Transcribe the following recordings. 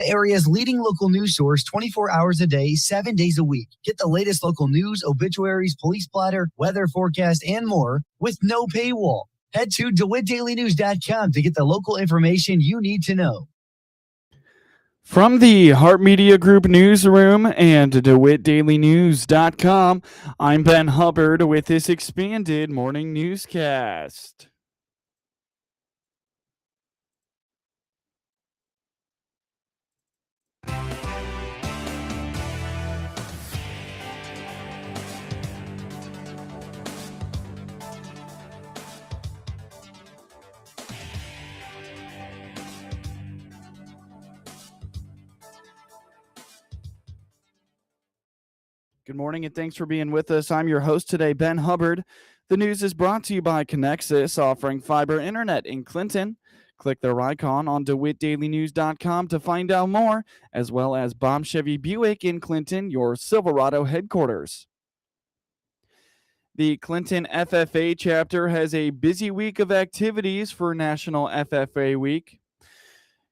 The area's leading local news source 24 hours a day, 7 days a week. Get the latest local news, obituaries, police splatter, weather forecast, and more with no paywall. Head to DeWittDailyNews.com to get the local information you need to know. From the Heart Media Group newsroom and DeWittDailyNews.com, I'm Ben Hubbard with this expanded morning newscast. Good morning and thanks for being with us. I'm your host today, Ben Hubbard. The news is brought to you by Connexus, offering fiber internet in Clinton. Click their icon on DeWittDailyNews.com to find out more, as well as Bob Chevy Buick in Clinton, your Silverado headquarters. The Clinton FFA chapter has a busy week of activities for National FFA Week.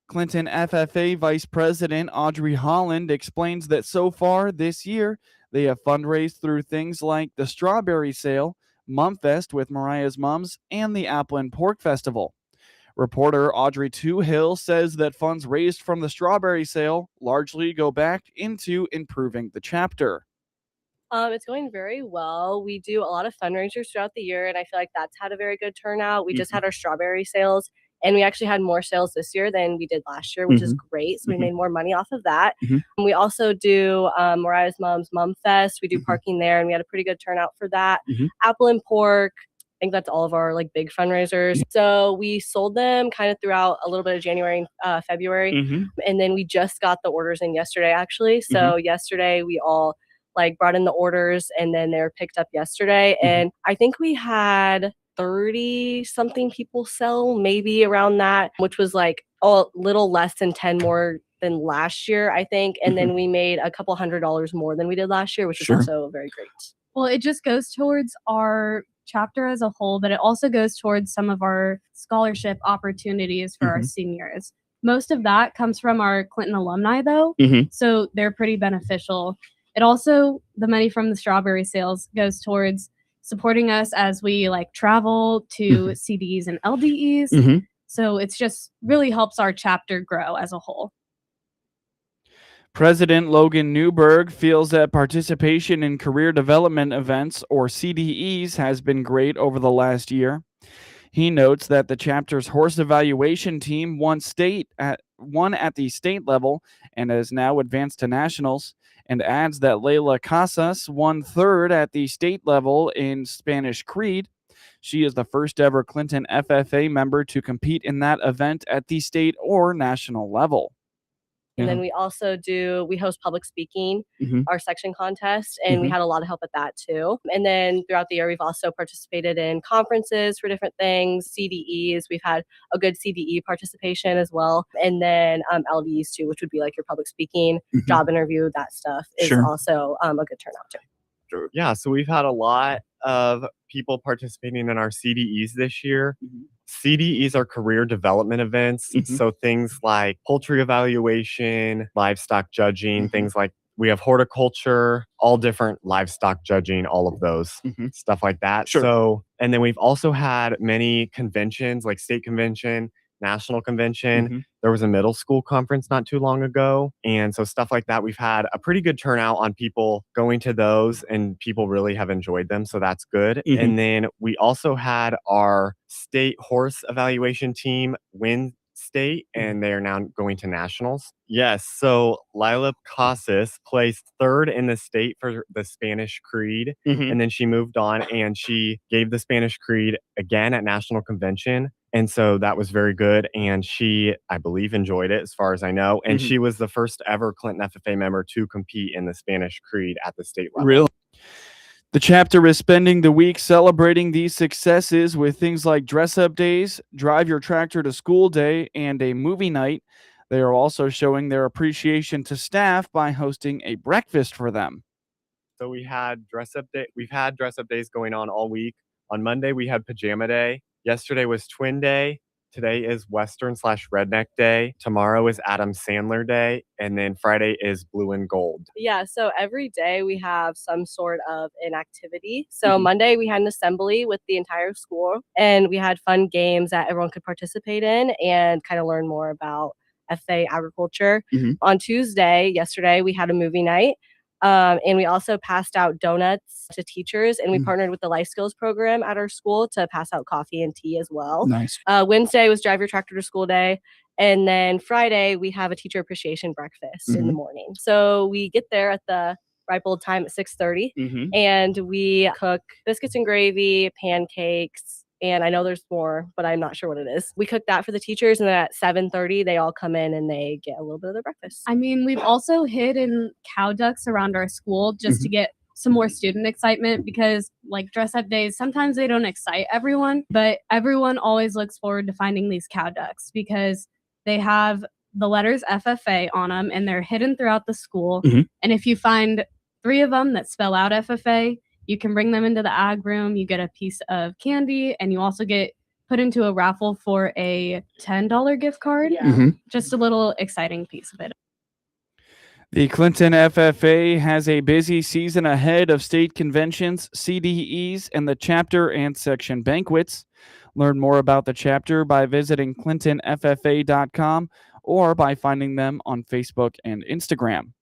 Clinton FFA Vice President Audrey Holland explains that so far this year, they have fundraised through things like the Strawberry Sale, Mumfest with Mariah's Mums, and the Apple and Pork Festival. Reporter Audrey Toohill says that funds raised from the Strawberry Sale largely go back into improving the chapter. It's going very well. We do a lot of fundraisers throughout the year, and I feel like that's had a very good turnout. We just had our strawberry sales, and we actually had more sales this year than we did last year, which is great. So we made more money off of that. We also do Mariah's Mom's Mum Fest. We do parking there, and we had a pretty good turnout for that. Apple and Pork. I think that's all of our like big fundraisers. So we sold them kind of throughout a little bit of January and February. And then we just got the orders in yesterday, actually. So yesterday we all brought in the orders, and then they were picked up yesterday. And I think we had 30 something people sell, maybe around that, which was like a little less than 10 more than last year, I think. And then we made a couple $100 more than we did last year, which is also very great. Well, it just goes towards our chapter as a whole, but it also goes towards some of our scholarship opportunities for our seniors. Most of that comes from our Clinton alumni, though, so they're pretty beneficial. It also, the money from the strawberry sales goes towards supporting us as we travel to CDs and LDEs. So it's just really helps our chapter grow as a whole. President Logan Newberg feels that participation in career development events, or CDEs, has been great over the last year. He notes that the chapter's horse evaluation team won at the state level and has now advanced to nationals, and adds that Leila Casas won third at the state level in Spanish Creed. She is the first ever Clinton FFA member to compete in that event at the state or national level. And then we also host public speaking, our section contest, and we had a lot of help at that too. And then throughout the year, we've also participated in conferences for different things, CDEs. We've had a good CDE participation as well. And then LDEs too, which would be like your public speaking, job interview, that stuff is also a good turnout too. Yeah, so we've had a lot of people participating in our CDEs this year. CDEs are career development events. So things like poultry evaluation, livestock judging, things like we have horticulture, all different livestock judging, all of those, stuff like that. So, and then we've also had many conventions like state convention, national convention. There was a middle school conference not too long ago. And so stuff like that, we've had a pretty good turnout on people going to those, and people really have enjoyed them. So that's good. And then we also had our state horse evaluation team win state, and they are now going to nationals. Yes. So Lila Casas placed third in the state for the Spanish Creed. And then she moved on and she gave the Spanish Creed again at national convention. And so that was very good. And she, I believe, enjoyed it as far as I know. And she was the first ever Clinton FFA member to compete in the Spanish Creed at the state level. Really? The chapter is spending the week celebrating these successes with things like dress-up days, drive your tractor to school day, and a movie night. They are also showing their appreciation to staff by hosting a breakfast for them. So we had dress-up day. We've had dress-up days going on all week. On Monday, we had pajama day. Yesterday was twin day. Today is Western/Redneck Day. Tomorrow is Adam Sandler Day. And then Friday is Blue and Gold. Yeah, so every day we have some sort of an activity. So Monday we had an assembly with the entire school, and we had fun games that everyone could participate in and kind of learn more about FA agriculture. On Tuesday, yesterday, we had a movie night. And we also passed out donuts to teachers, and we partnered with the life skills program at our school to pass out coffee and tea as well. Nice. Wednesday was drive your tractor to school day. And then Friday, we have a teacher appreciation breakfast in the morning. So we get there at the ripe old time at 6:30, and we cook biscuits and gravy, pancakes, and I know there's more, but I'm not sure what it is. We cook that for the teachers, and then at 7:30, they all come in and they get a little bit of their breakfast. I mean, we've also hidden cow ducks around our school just to get some more student excitement, because like dress up days, sometimes they don't excite everyone, but everyone always looks forward to finding these cow ducks because they have the letters FFA on them and they're hidden throughout the school. And if you find 3 of them that spell out FFA, you can bring them into the ag room, you get a piece of candy, and you also get put into a raffle for a $10 gift card. Just a little exciting piece of it. The Clinton FFA has a busy season ahead of state conventions, CDEs, and the chapter and section banquets. Learn more about the chapter by visiting clintonffa.com or by finding them on Facebook and Instagram.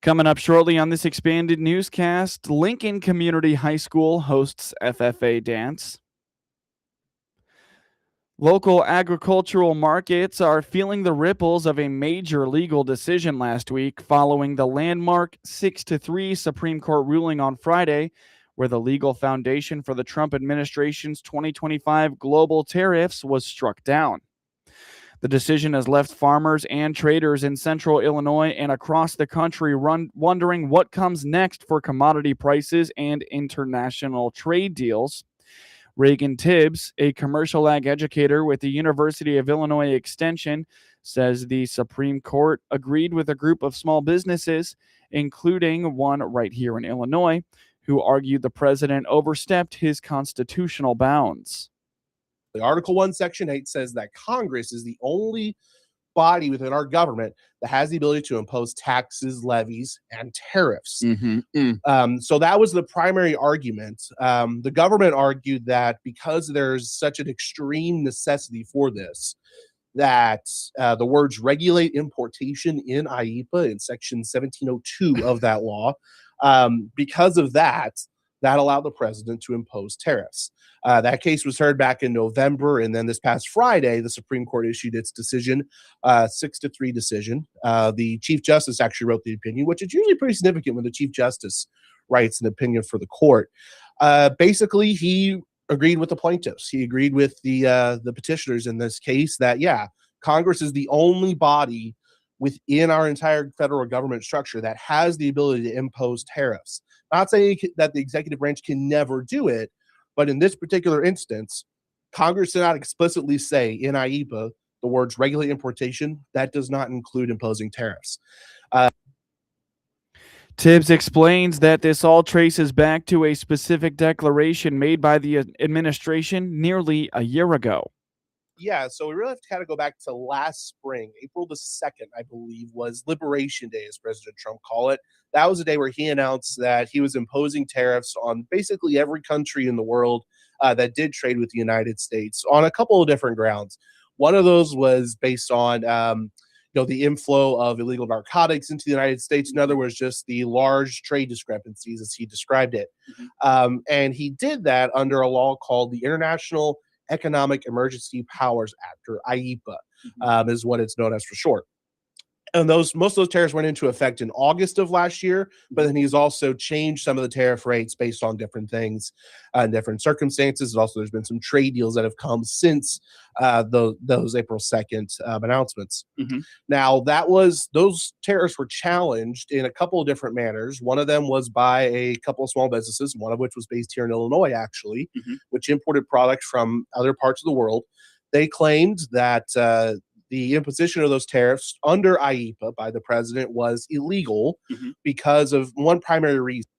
Coming up shortly on this expanded newscast, Lincoln Community High School hosts FFA dance. Local agricultural markets are feeling the ripples of a major legal decision last week following the landmark 6-3 Supreme Court ruling on Friday, where the legal foundation for the Trump administration's 2025 global tariffs was struck down. The decision has left farmers and traders in central Illinois and across the country wondering what comes next for commodity prices and international trade deals. Reagan Tibbs, a commercial ag educator with the University of Illinois Extension, says the Supreme Court agreed with a group of small businesses, including one right here in Illinois, who argued the president overstepped his constitutional bounds. The Article 1, Section 8 says that Congress is the only body within our government that has the ability to impose taxes, levies, and tariffs. So that was the primary argument. The government argued that because there's such an extreme necessity for this, that the words regulate importation in IEPA in Section 1702 of that law, because of that allowed the president to impose tariffs. That case was heard back in November, and then this past Friday, the Supreme Court issued its decision, 6-3 decision. The Chief Justice actually wrote the opinion, which is usually pretty significant when the Chief Justice writes an opinion for the court. Basically, he agreed with the plaintiffs. He agreed with the petitioners in this case that, Congress is the only body within our entire federal government structure that has the ability to impose tariffs. Not saying that the executive branch can never do it, but in this particular instance, Congress did not explicitly say in IEPA the words regulate importation. That does not include imposing tariffs. Tibbs explains that this all traces back to a specific declaration made by the administration nearly a year ago. Yeah, so we really have to kind of go back to last spring. April the 2nd, I believe, was Liberation Day, as President Trump called it. That was a day where he announced that he was imposing tariffs on basically every country in the world that did trade with the United States on a couple of different grounds. One of those was based on the inflow of illegal narcotics into the United States. Another was just the large trade discrepancies, as he described it. And he did that under a law called the International Economic Emergency Powers Act, or IEPA, is what it's known as for short. And most of those tariffs went into effect in August of last year, but then he's also changed some of the tariff rates based on different things, different circumstances. And also, there's been some trade deals that have come since those April 2nd announcements. Now, those tariffs were challenged in a couple of different manners. One of them was by a couple of small businesses, one of which was based here in Illinois, actually, which imported products from other parts of the world. They claimed that the imposition of those tariffs under IEPA by the president was illegal because of one primary reason.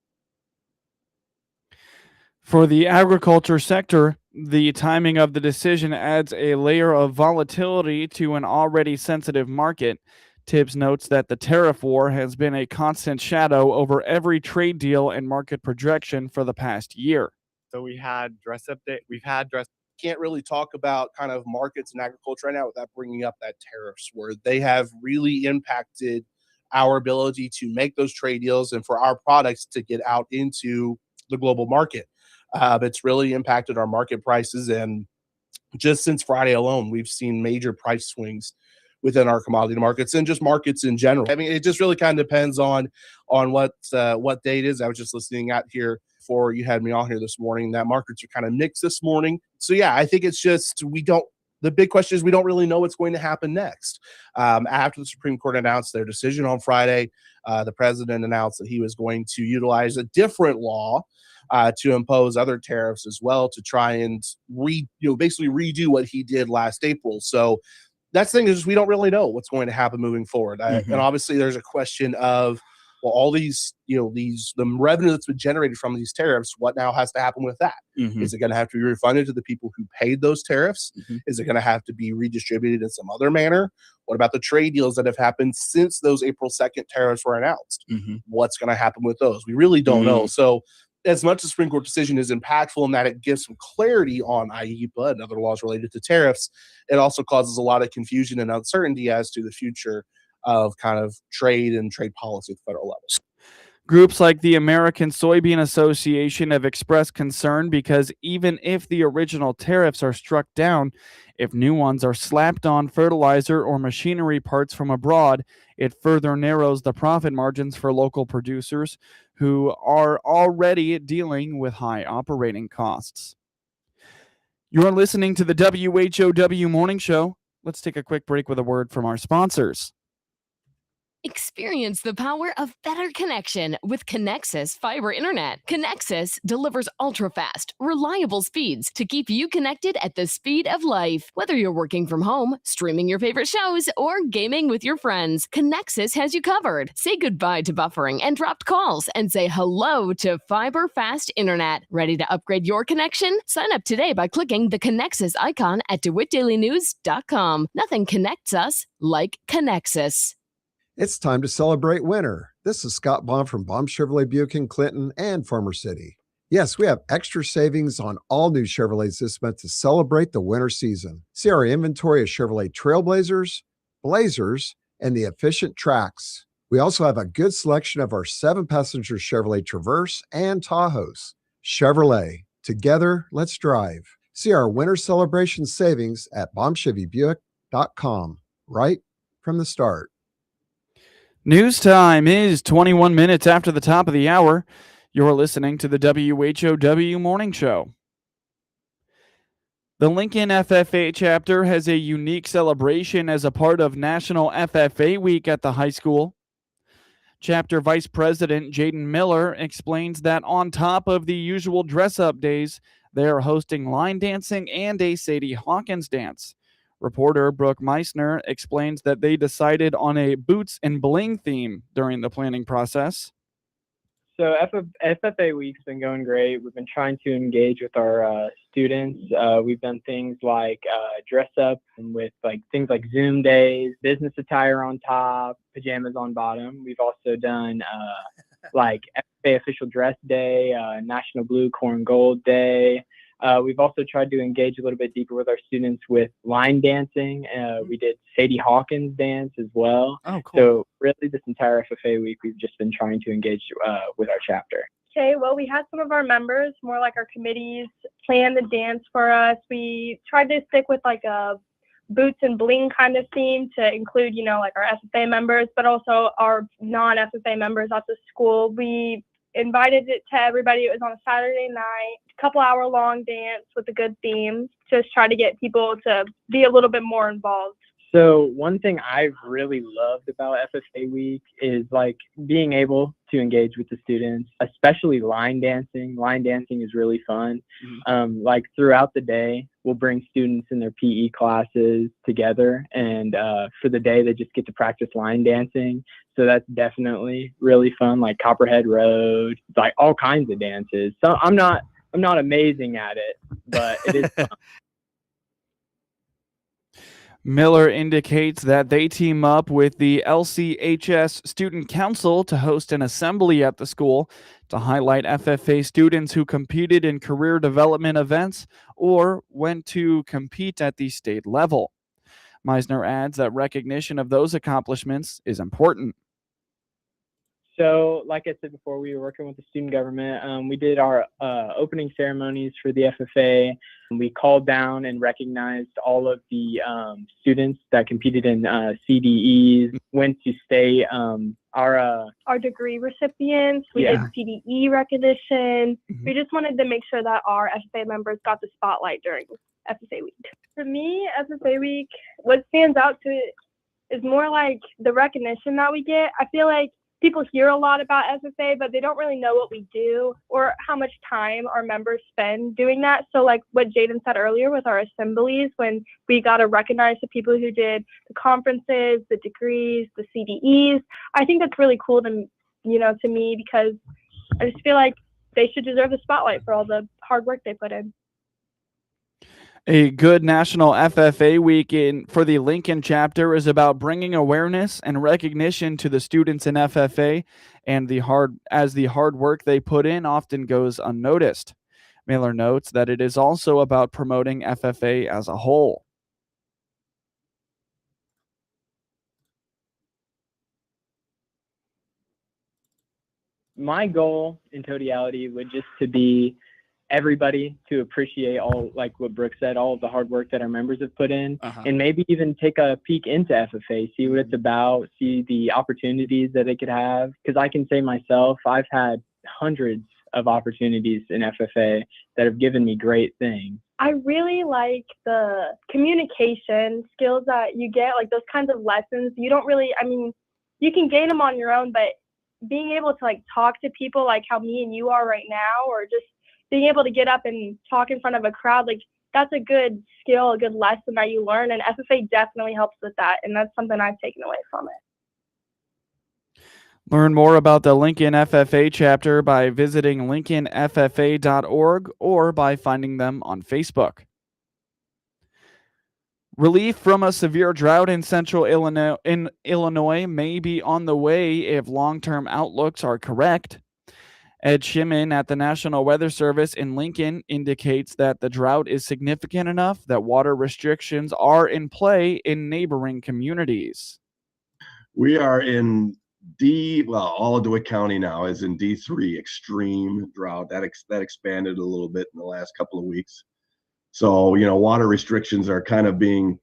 For the agriculture sector, The timing of the decision adds a layer of volatility to an already sensitive market. Tibbs notes that the tariff war has been a constant shadow over every trade deal and market projection for the past year. So we had dress up day. We've had dress. Can't really talk about kind of markets and agriculture right now without bringing up that tariffs, where they have really impacted our ability to make those trade deals and for our products to get out into the global market. It's really impacted our market prices, and just since Friday alone, we've seen major price swings within our commodity markets and just markets in general. I mean, it just really kind of depends on what day it is. I was just listening out here before you had me on here this morning. That markets are kind of mixed this morning. So yeah, I think it's just the big question is we don't really know what's going to happen next. After the Supreme Court announced their decision on Friday, the president announced that he was going to utilize a different law to impose other tariffs as well to try and basically redo what he did last April. So that's the thing is we don't really know what's going to happen moving forward. And obviously there's a question of, well, all these, the revenue that's been generated from these tariffs, what now has to happen with that? Is it going to have to be refunded to the people who paid those tariffs? Is it going to have to be redistributed in some other manner? What about the trade deals that have happened since those April 2nd tariffs were announced? What's going to happen with those? We really don't know. So as much as the Supreme Court decision is impactful in that it gives some clarity on IEEPA and other laws related to tariffs, it also causes a lot of confusion and uncertainty as to the future of kind of trade and trade policy at the federal level. Groups like the American Soybean Association have expressed concern because even if the original tariffs are struck down, if new ones are slapped on fertilizer or machinery parts from abroad, it further narrows the profit margins for local producers who are already dealing with high operating costs. You're listening to the WHOW Morning Show. Let's take a quick break with a word from our sponsors. Experience the power of better connection with Connexus Fiber Internet. Connexus delivers ultra-fast, reliable speeds to keep you connected at the speed of life. Whether you're working from home, streaming your favorite shows, or gaming with your friends, Connexus has you covered. Say goodbye to buffering and dropped calls and say hello to fiber fast internet. Ready to upgrade your connection? Sign up today by clicking the Connexus icon at DeWittDailyNews.com. Nothing connects us like Connexus. It's time to celebrate winter. This is Scott Baum from Baum Chevrolet Buick in Clinton and Farmer City. Yes, we have extra savings on all new Chevrolets this month to celebrate the winter season. See our inventory of Chevrolet Trailblazers, Blazers, and the Efficient Trax. We also have a good selection of our 7-passenger Chevrolet Traverse and Tahoes. Chevrolet, together, let's drive. See our winter celebration savings at BaumChevyBuick.com right from the start. News time is 21 minutes after the top of the hour. You're listening to the WHOW Morning Show. The Lincoln FFA chapter has a unique celebration as a part of National FFA Week at the high school. Chapter Vice President Jaden Miller explains that on top of the usual dress-up days, they are hosting line dancing and a Sadie Hawkins dance. Reporter Brooke Meissner explains that they decided on a boots and bling theme during the planning process. So FFA Week's been going great. We've been trying to engage with our students. We've done things like dress up and with things like Zoom days, business attire on top, pajamas on bottom. We've also done FFA Official Dress Day, National Blue Corn Gold Day. We've also tried to engage a little bit deeper with our students with line dancing. We did Sadie Hawkins dance as well. Oh, cool. So really this entire FFA week, we've just been trying to engage with our chapter. Okay, well, we had some of our members, more like our committees, plan the dance for us. We tried to stick with a boots and bling kind of theme to include, our FFA members, but also our non-FFA members at the school. We invited it to everybody. It was on a Saturday night, couple-hour long dance with a good theme. Just try to get people to be a little bit more involved. So one thing I've really loved about FFA Week is being able to engage with the students, especially line dancing. Line dancing is really fun. Throughout the day, we'll bring students in their PE classes together, and for the day they just get to practice line dancing. So that's definitely really fun, like Copperhead Road, all kinds of dances. So I'm not I'm not amazing at it, but it is fun. Miller indicates that they team up with the LCHS Student Council to host an assembly at the school to highlight FFA students who competed in career development events or went to compete at the state level. Meisner adds that recognition of those accomplishments is important. So, like I said before, we were working with the student government. We did our opening ceremonies for the FFA. We called down and recognized all of the students that competed in CDEs, went to state. Our degree recipients, we did CDE recognition. We just wanted to make sure that our FFA members got the spotlight during FFA week. For me, FFA week, what stands out to it is more like the recognition that we get. I feel like people hear a lot about FFA, but they don't really know what we do or how much time our members spend doing that. So like what Jaden said earlier with our assemblies, when we got to recognize the people who did the conferences, the degrees, the CDEs, I think that's really cool to me, because I just feel like they should deserve the spotlight for all the hard work they put in. A good national FFA week for the Lincoln chapter is about bringing awareness and recognition to the students in FFA, and the hard work they put in often goes unnoticed. Miller notes that it is also about promoting FFA as a whole. My goal in totality would just to be everybody to appreciate all, like what Brooke said, all of the hard work that our members have put in, and maybe even take a peek into FFA, see what it's about, see the opportunities that it could have. Because I can say myself, I've had hundreds of opportunities in FFA that have given me great things. I really like the communication skills that you get, like those kinds of lessons. You don't really, you can gain them on your own, but being able to like talk to people like how me and you are right now, or just being able to get up and talk in front of a crowd, like that's a good skill, a good lesson that you learn. And FFA definitely helps with that. And that's something I've taken away from it. Learn more about the Lincoln FFA chapter by visiting lincolnffa.org or by finding them on Facebook. Relief from a severe drought in central Illinois may be on the way if long-term outlooks are correct. Ed Shimon at the National Weather Service in Lincoln indicates that the drought is significant enough that water restrictions are in play in neighboring communities. We are in all of DeWitt County now is in D3, extreme drought. That expanded a little bit in the last couple of weeks. So, water restrictions are kind of being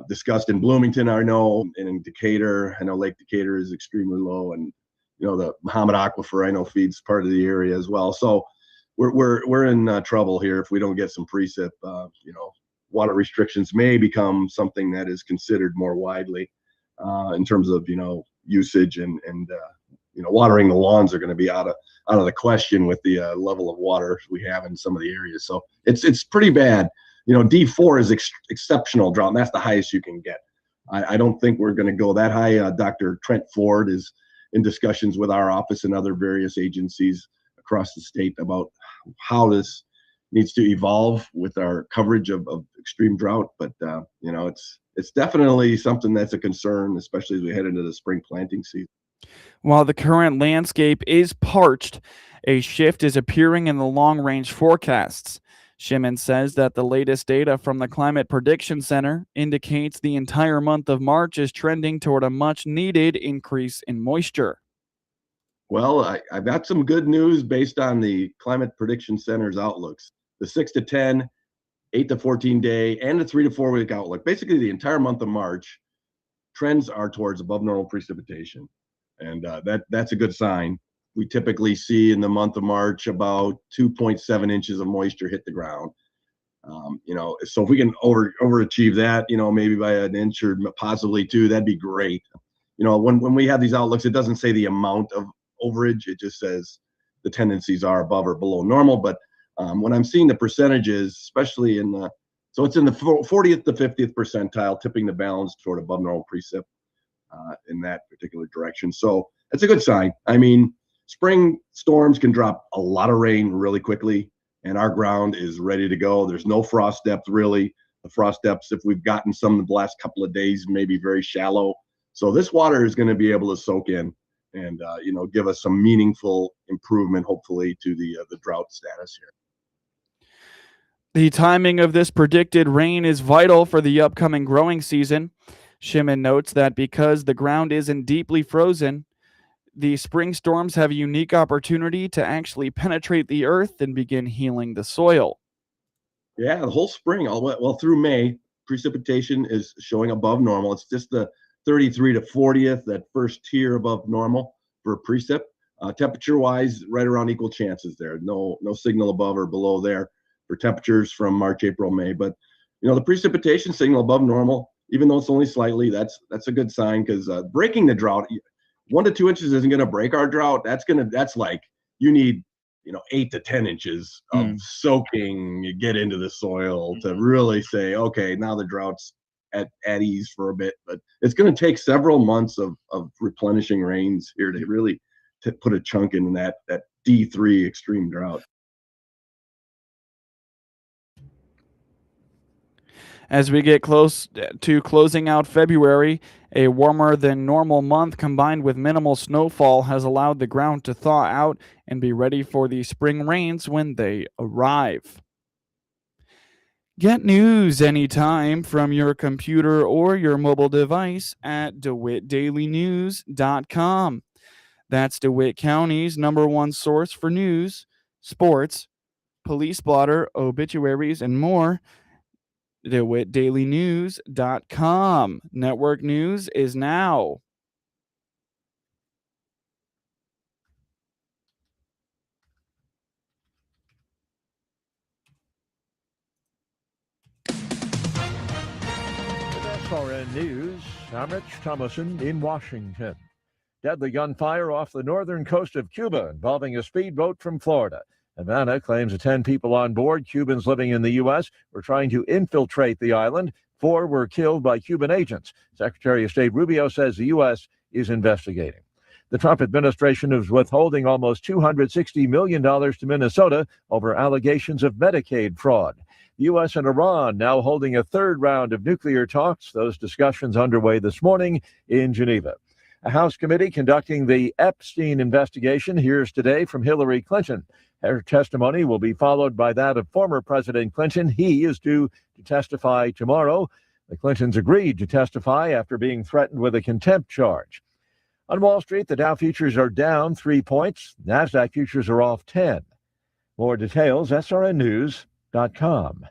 discussed in Bloomington, I know, and in Decatur. I know Lake Decatur is extremely low, and the Muhammad Aquifer, I know, feeds part of the area as well. So we're in trouble here if we don't get some precip. Water restrictions may become something that is considered more widely in terms of usage and watering the lawns are going to be out of the question with the level of water we have in some of the areas. So it's pretty bad. D4 is exceptional drought, and that's the highest you can get. I don't think we're going to go that high. Dr. Trent Ford is in discussions with our office and other various agencies across the state about how this needs to evolve with our coverage of extreme drought. But, it's definitely something that's a concern, especially as we head into the spring planting season. While the current landscape is parched, a shift is appearing in the long-range forecasts. Shimon says that the latest data from the Climate Prediction Center indicates the entire month of March is trending toward a much-needed increase in moisture. Well, I've got some good news based on the Climate Prediction Center's outlooks. The 6 to 10, 8 to 14 day, and the 3 to 4 week outlook. Basically, the entire month of March, trends are towards above normal precipitation. And that's a good sign. We typically see in the month of March about 2.7 inches of moisture hit the ground. So if we can overachieve that, maybe by an inch or possibly two, that'd be great. When we have these outlooks, it doesn't say the amount of overage. It just says the tendencies are above or below normal. But when I'm seeing the percentages, especially so it's in the 40th to 50th percentile, tipping the balance toward above normal precip in that particular direction. So it's a good sign. Spring storms can drop a lot of rain really quickly. and our ground is ready to go. There's no frost depth really. The frost depths, if we've gotten some the last couple of days, maybe very shallow. So this water is going to be able to soak in and give us some meaningful improvement, hopefully, to the drought status here. The timing of this predicted rain is vital for the upcoming growing season. Shimon notes that because the ground isn't deeply frozen, the spring storms have a unique opportunity to actually penetrate the earth and begin healing the soil. Yeah, the whole spring, well through May, precipitation is showing above normal. It's just the 33 to 40th, that first tier above normal for precip. Temperature-wise, right around equal chances there. No signal above or below there for temperatures from March, April, May. But the precipitation signal above normal, even though it's only slightly, that's a good sign, because breaking the drought, 1 to 2 inches isn't going to break our drought. That's like you need 8 to 10 inches of soaking, you get into the soil to really say, okay, now the drought's at ease for a bit. But it's going to take several months of replenishing rains here to really put a chunk in that D3 extreme drought. As we get close to closing out February, a warmer than normal month combined with minimal snowfall has allowed the ground to thaw out and be ready for the spring rains when they arrive. Get news anytime from your computer or your mobile device at DeWittDailyNews.com. That's DeWitt County's #1 source for news, sports, police blotter, obituaries, and more. DeWittDailyNews.com. Network news is now. SRN News, I'm Rich Thomason in Washington. Deadly gunfire off the northern coast of Cuba involving a speedboat from Florida. Havana claims the 10 people on board, Cubans living in the U.S., were trying to infiltrate the island. 4 were killed by Cuban agents. Secretary of State Rubio says the U.S. is investigating. The Trump administration is withholding almost $260 million to Minnesota over allegations of Medicaid fraud. The U.S. and Iran now holding a third round of nuclear talks. Those discussions underway this morning in Geneva. A House committee conducting the Epstein investigation hears today from Hillary Clinton. Her testimony will be followed by that of former President Clinton. He is due to testify tomorrow. The Clintons agreed to testify after being threatened with a contempt charge. On Wall Street, the Dow futures are down 3 points. NASDAQ futures are off 10. More details, srnnews.com.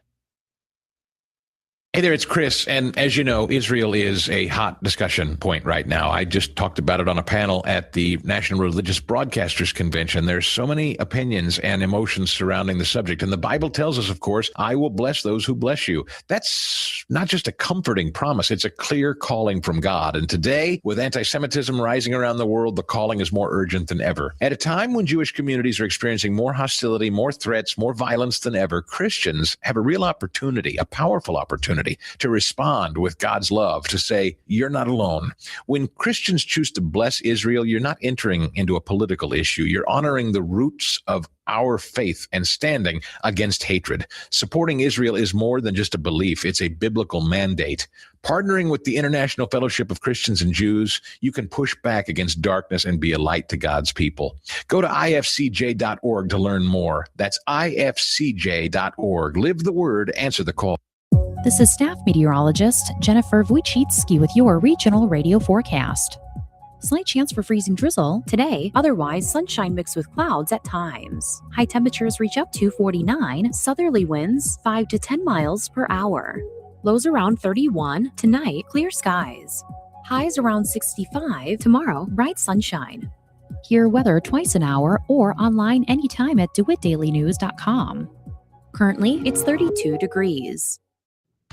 Hey there, it's Chris. And as you know, Israel is a hot discussion point right now. I just talked about it on a panel at the National Religious Broadcasters Convention. There's so many opinions and emotions surrounding the subject. And the Bible tells us, of course, I will bless those who bless you. That's not just a comforting promise. It's a clear calling from God. And today, with anti-Semitism rising around the world, the calling is more urgent than ever. At a time when Jewish communities are experiencing more hostility, more threats, more violence than ever, Christians have a real opportunity, a powerful opportunity to respond with God's love, to say, you're not alone. When Christians choose to bless Israel, you're not entering into a political issue. You're honoring the roots of our faith and standing against hatred. Supporting Israel is more than just a belief. It's a biblical mandate. Partnering with the International Fellowship of Christians and Jews, you can push back against darkness and be a light to God's people. Go to ifcj.org to learn more. That's ifcj.org. Live the word, answer the call. This is staff meteorologist Jennifer Wojcicki with your regional radio forecast. Slight chance for freezing drizzle today, otherwise sunshine mixed with clouds at times. High temperatures reach up to 49, southerly winds 5 to 10 miles per hour. Lows around 31, tonight clear skies. Highs around 65, tomorrow bright sunshine. Hear weather twice an hour or online anytime at DeWittDailyNews.com. Currently, it's 32 degrees.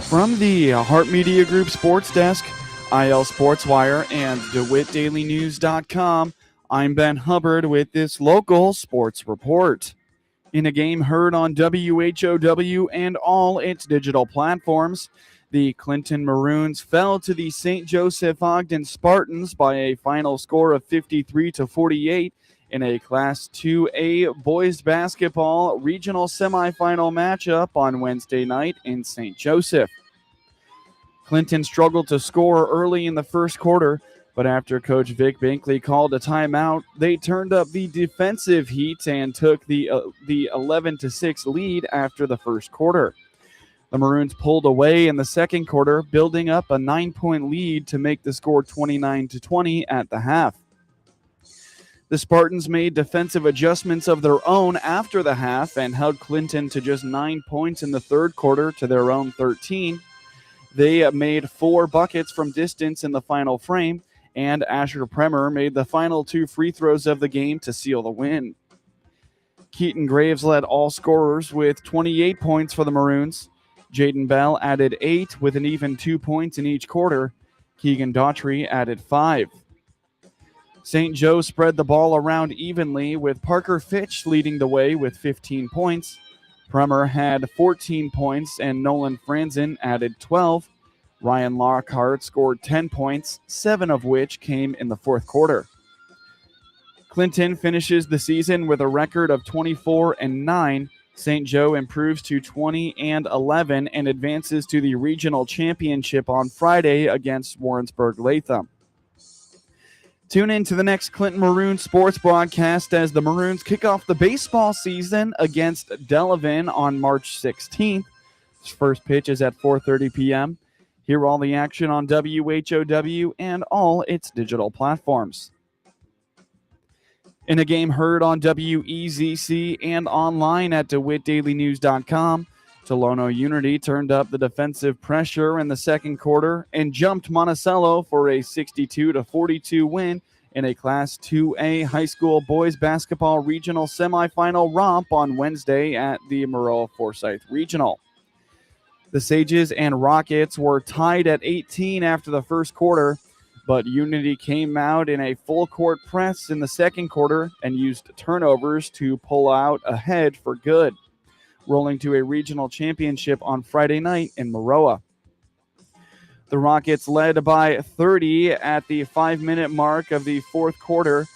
From the Hart Media Group Sports Desk, IL Sports Wire, and DeWittDailyNews.com, I'm Ben Hubbard with this local sports report. In a game heard on WHOW and all its digital platforms, the Clinton Maroons fell to the St. Joseph-Ogden Spartans by a final score of 53-48 in a Class 2A boys basketball regional semifinal matchup on Wednesday night in St. Joseph. Clinton struggled to score early in the first quarter, but after Coach Vic Binkley called a timeout, they turned up the defensive heat and took the 11-6 lead after the first quarter. The Maroons pulled away in the second quarter, building up a 9-point lead to make the score 29-20 at the half. The Spartans made defensive adjustments of their own after the half and held Clinton to just 9 points in the third quarter to their own 13. They made 4 buckets from distance in the final frame, and Asher Premer made the final 2 free throws of the game to seal the win. Keaton Graves led all scorers with 28 points for the Maroons. Jaden Bell added 8 with an even 2 points in each quarter. Keegan Daughtry added 5. St. Joe spread the ball around evenly, with Parker Fitch leading the way with 15 points. Premer had 14 points and Nolan Franzen added 12. Ryan Lockhart scored 10 points, 7 of which came in the fourth quarter. Clinton finishes the season with a record of 24-9. St. Joe improves to 20-11 and advances to the regional championship on Friday against Warrensburg-Latham. Tune in to the next Clinton Maroons sports broadcast as the Maroons kick off the baseball season against Delavan on March 16th. First pitch is at 4:30 p.m. Hear all the action on WHOW and all its digital platforms. In a game heard on WEZC and online at DeWittDailyNews.com, Tolono Unity turned up the defensive pressure in the second quarter and jumped Monticello for a 62-42 win in a Class 2A high school boys basketball regional semifinal romp on Wednesday at the Maroa-Forsyth Regional. The Sages and Rockets were tied at 18 after the first quarter, but Unity came out in a full-court press in the second quarter and used turnovers to pull out ahead for good, rolling to a regional championship on Friday night in Maroa. The Rockets led by 30 at the 5-minute mark of the fourth quarter,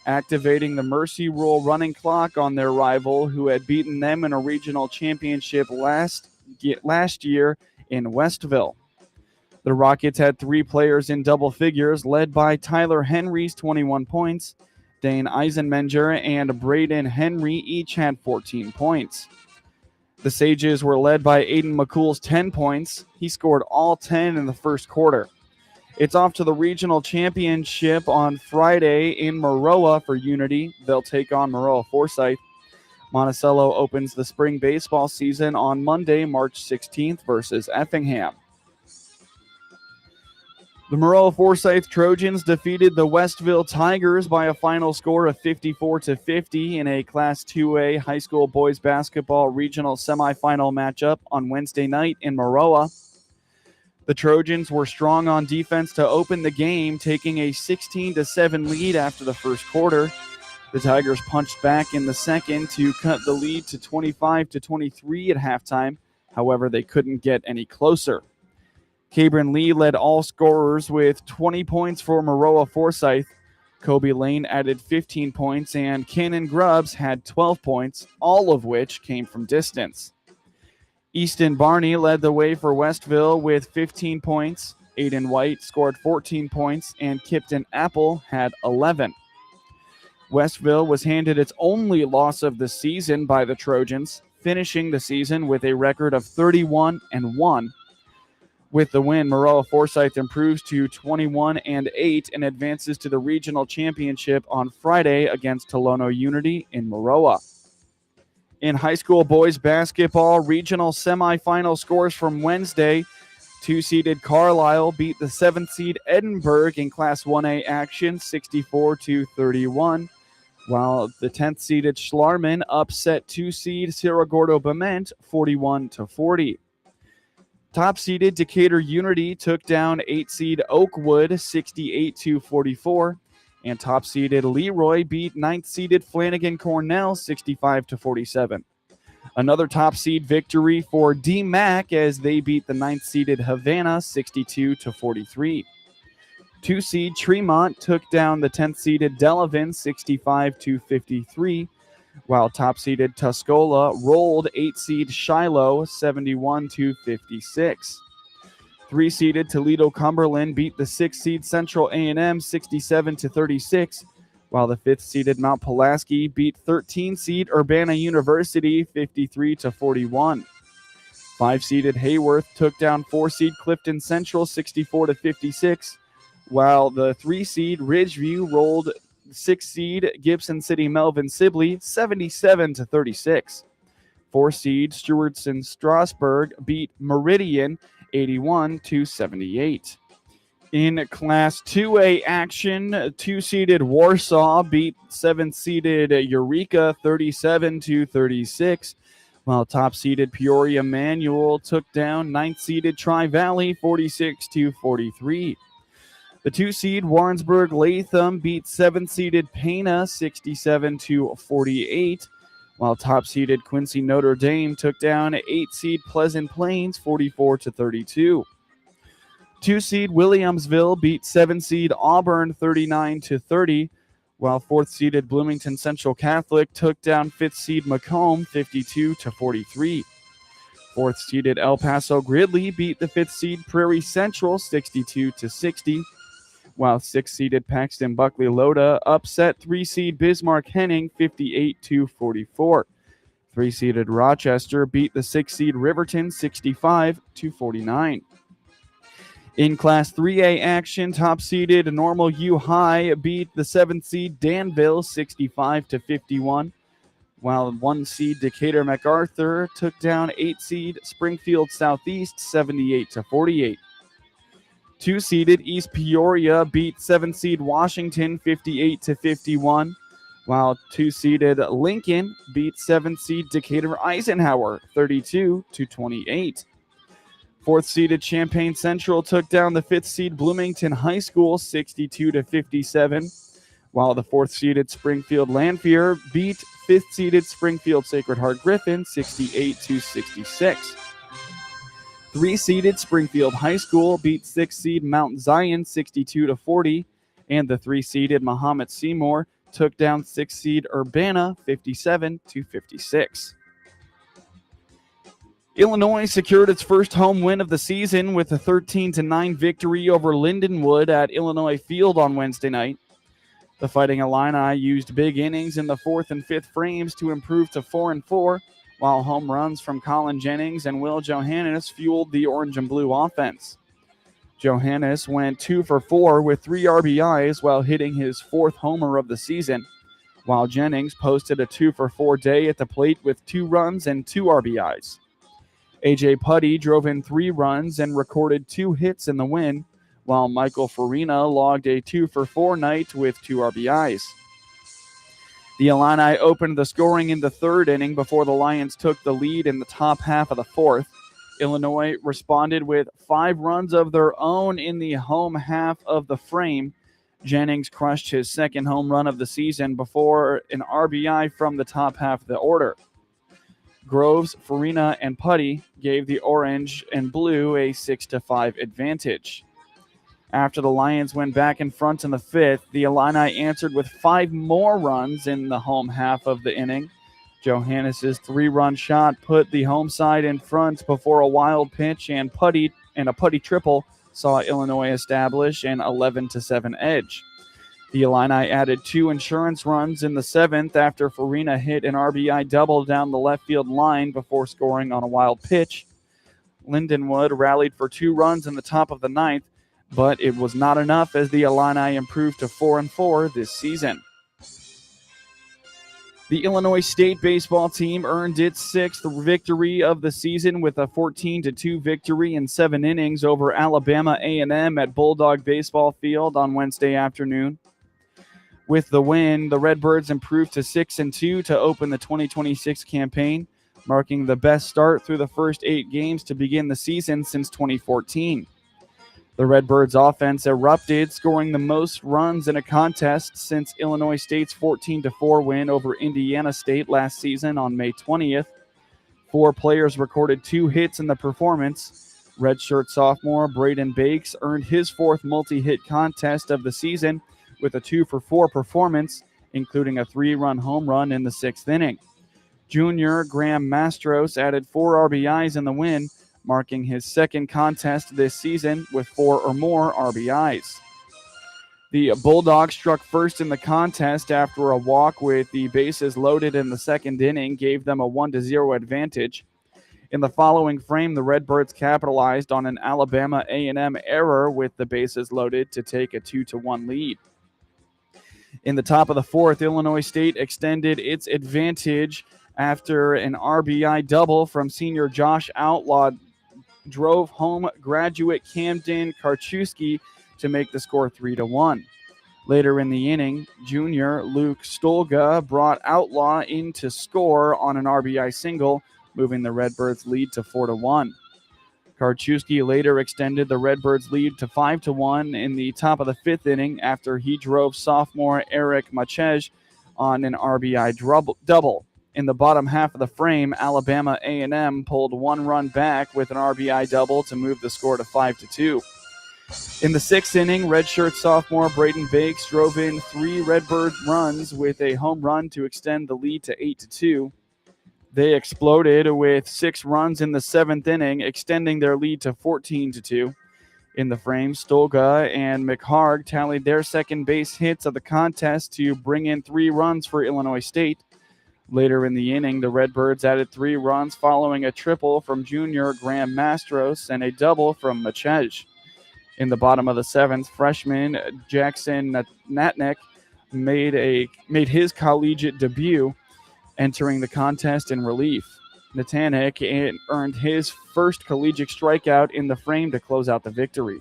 activating the mercy rule running clock on their rival who had beaten them in a regional championship last year in Westville. The Rockets had 3 players in double figures, led by Tyler Henry's 21 points. Dane Eisenmenger and Braden Henry each had 14 points. The Sages were led by Aiden McCool's 10 points. He scored all 10 in the first quarter. It's off to the regional championship on Friday in Maroa for Unity. They'll take on Maroa-Forsyth. Monticello opens the spring baseball season on Monday, March 16th versus Effingham. The Maroa-Forsyth Trojans defeated the Westville Tigers by a final score of 54-50 in a Class 2A high school boys basketball regional semifinal matchup on Wednesday night in Maroa. The Trojans were strong on defense to open the game, taking a 16-7 lead after the first quarter. The Tigers punched back in the second to cut the lead to 25-23 at halftime. However, they couldn't get any closer. Cabron Lee led all scorers with 20 points for Maroa-Forsyth. Kobe Lane added 15 points, and Cannon Grubbs had 12 points, all of which came from distance. Easton Barney led the way for Westville with 15 points. Aiden White scored 14 points, and Kipton Apple had 11. Westville was handed its only loss of the season by the Trojans, finishing the season with a record of 31-1. With the win, Maroa-Forsyth improves to 21-8 and advances to the regional championship on Friday against Tolono Unity in Maroa. In high school boys basketball, regional semifinal scores from Wednesday. 2-seeded Carlisle beat the 7th-seed Edinburgh in Class 1A action 64-31, while the 10th-seeded Schlarman upset 2-seed Cerro Gordo Bement 41-40. Top-seeded Decatur Unity took down 8-seed Oakwood 68-44, and top-seeded Leroy beat 9th-seeded Flanagan Cornell 65-47. Another top-seed victory for DMAC as they beat the 9th-seeded Havana 62-43. 2 seed Tremont took down the 10th seeded Delavan 65-53, while top seeded Tuscola rolled 8 seed Shiloh 71-56. 3 seeded Toledo Cumberland beat the 6 seed Central A&M 67-36, while the 5th seeded Mount Pulaski beat 13 seed Urbana University 53-41. 5 seeded Hayworth took down 4 seed Clifton Central 64-56, while the 3 seed Ridgeview rolled 6 seed Gibson City Melvin Sibley 77-36. 4 seed Stewartson Strasburg beat Meridian 81-78. In Class 2A action, 2 seeded Warsaw beat 7 seeded Eureka 37-36, while top seeded Peoria Manual took down 9th seeded Tri-Valley 46-43. The 2 seed Warrensburg Latham beat 7th seeded Pana 67-48, while top seeded Quincy Notre Dame took down 8 seed Pleasant Plains 44-32. 2 seed Williamsville beat 7 seed Auburn 39-30, while 4th seeded Bloomington Central Catholic took down 5th seed Macomb 52-43. 4th seeded El Paso Gridley beat the 5th seed Prairie Central 62-60, while 6th seeded Paxton Buckley Loda upset 3 seed Bismarck Henning 58-44. 3 seeded Rochester beat the 6 seed Riverton 65-49. In Class 3A action, top seeded Normal U High beat the 7th seed Danville 65-51, while 1 seed Decatur MacArthur took down 8 seed Springfield Southeast 78-48. 2 seeded East Peoria beat 7 seed Washington 58-51, while 2 seeded Lincoln beat 7 seed Decatur Eisenhower 32-28. 4th seeded Champaign Central took down the 5th seed Bloomington High School 62-57, while the 4th seeded Springfield Lanphier beat 5th seeded Springfield Sacred Heart Griffin 68-66. 3 seeded Springfield High School beat 6th seed Mount Zion 62-40, and the 3 seeded Mahomet Seymour took down 6th seed Urbana 57-56. Illinois secured its first home win of the season with a 13-9 victory over Lindenwood at Illinois Field on Wednesday night. The Fighting Illini used big innings in the 4th and 5th frames to improve to 4-4, while home runs from Colin Jennings and Will Johannes fueled the orange and blue offense. Johannes went 2 for 4 with 3 RBIs while hitting his 4th homer of the season, while Jennings posted a 2 for 4 day at the plate with 2 runs and 2 RBIs. A.J. Putty drove in 3 runs and recorded 2 hits in the win, while Michael Farina logged a 2 for 4 night with 2 RBIs. The Illini opened the scoring in the 3rd inning before the Lions took the lead in the top half of the 4th. Illinois responded with 5 runs of their own in the home half of the frame. Jennings crushed his 2nd home run of the season before an RBI from the top half of the order. Groves, Farina, and Putty gave the orange and blue a 6-5 advantage. After the Lions went back in front in the 5th, the Illini answered with 5 more runs in the home half of the inning. Johannes' 3-run shot put the home side in front before a wild pitch and a Putty triple saw Illinois establish an 11-7 edge. The Illini added 2 insurance runs in the 7th after Farina hit an RBI double down the left field line before scoring on a wild pitch. Lindenwood rallied for 2 runs in the top of the 9th, but it was not enough as the Illini improved to 4-4 this season. The Illinois State baseball team earned its 6th victory of the season with a 14-2 victory in 7 innings over Alabama A&M at Bulldog Baseball Field on Wednesday afternoon. With the win, the Redbirds improved to 6-2 to open the 2026 campaign, marking the best start through the first 8 games to begin the season since 2014. The Redbirds offense erupted, scoring the most runs in a contest since Illinois State's 14-4 win over Indiana State last season on May 20th. 4 players recorded 2 hits in the performance. Redshirt sophomore Braden Bakes earned his fourth multi-hit contest of the season with a 2-for-4 performance, including a 3-run home run in the 6th inning. Junior Graham Mastros added 4 RBIs in the win, marking his second contest this season with 4 or more RBIs. The Bulldogs struck first in the contest after a walk with the bases loaded in the 2nd inning gave them a 1-0 advantage. In the following frame, the Redbirds capitalized on an Alabama A&M error with the bases loaded to take a 2-1 lead. In the top of the 4th, Illinois State extended its advantage after an RBI double from senior Josh Outlaw drove home graduate Camden Karchewski to make the score 3-1. Later in the inning, junior Luke Stolga brought Outlaw in to score on an RBI single, moving the Redbirds' lead to 4-1. Karchewski later extended the Redbirds' lead to 5-1 in the top of the 5th inning after he drove sophomore Eric Machej on an RBI double. In the bottom half of the frame, Alabama A&M pulled 1 run back with an RBI double to move the score to 5-2. In the 6th inning, redshirt sophomore Braden Bakes drove in 3 Redbird runs with a home run to extend the lead to 8-2. They exploded with 6 runs in the 7th inning, extending their lead to 14-2. In the frame, Stolga and McHarg tallied their second base hits of the contest to bring in 3 runs for Illinois State. Later in the inning, the Redbirds added 3 runs following a triple from junior Graham Mastros and a double from Machej. In the bottom of the 7th, freshman Jackson Natnek made his collegiate debut, entering the contest in relief. Natnek earned his first collegiate strikeout in the frame to close out the victory.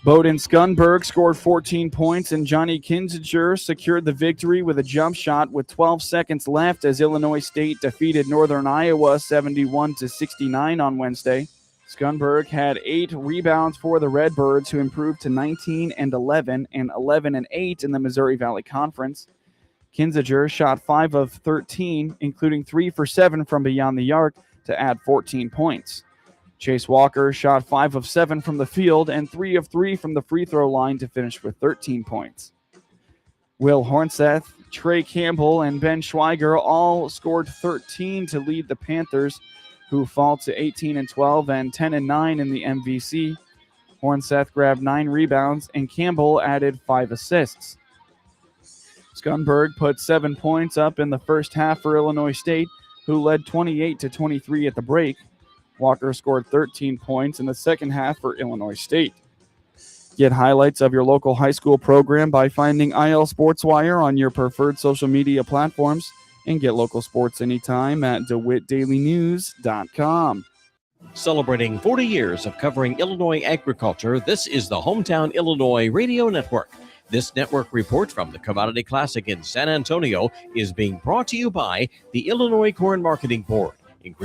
Bowden Skunberg scored 14 points, and Johnny Kinzinger secured the victory with a jump shot with 12 seconds left as Illinois State defeated Northern Iowa 71-69 on Wednesday. Skunberg had 8 rebounds for the Redbirds, who improved to 19-11 and 11-8 in the Missouri Valley Conference. Kinzinger shot 5 of 13, including 3 for 7 from beyond the arc to add 14 points. Chase Walker shot 5 of 7 from the field and 3 of 3 from the free throw line to finish with 13 points. Will Hornseth, Trey Campbell, and Ben Schweiger all scored 13 to lead the Panthers, who fall to 18-12 and 10-9 in the MVC. Hornseth grabbed 9 rebounds, and Campbell added 5 assists. Skunberg put 7 points up in the first half for Illinois State, who led 28-23 at the break. Walker scored 13 points in the second half for Illinois State. Get highlights of your local high school program by finding IL SportsWire on your preferred social media platforms, and get local sports anytime at DeWittDailyNews.com. Celebrating 40 years of covering Illinois agriculture, this is the Hometown Illinois Radio Network. This network report from the Commodity Classic in San Antonio is being brought to you by the Illinois Corn Marketing Board.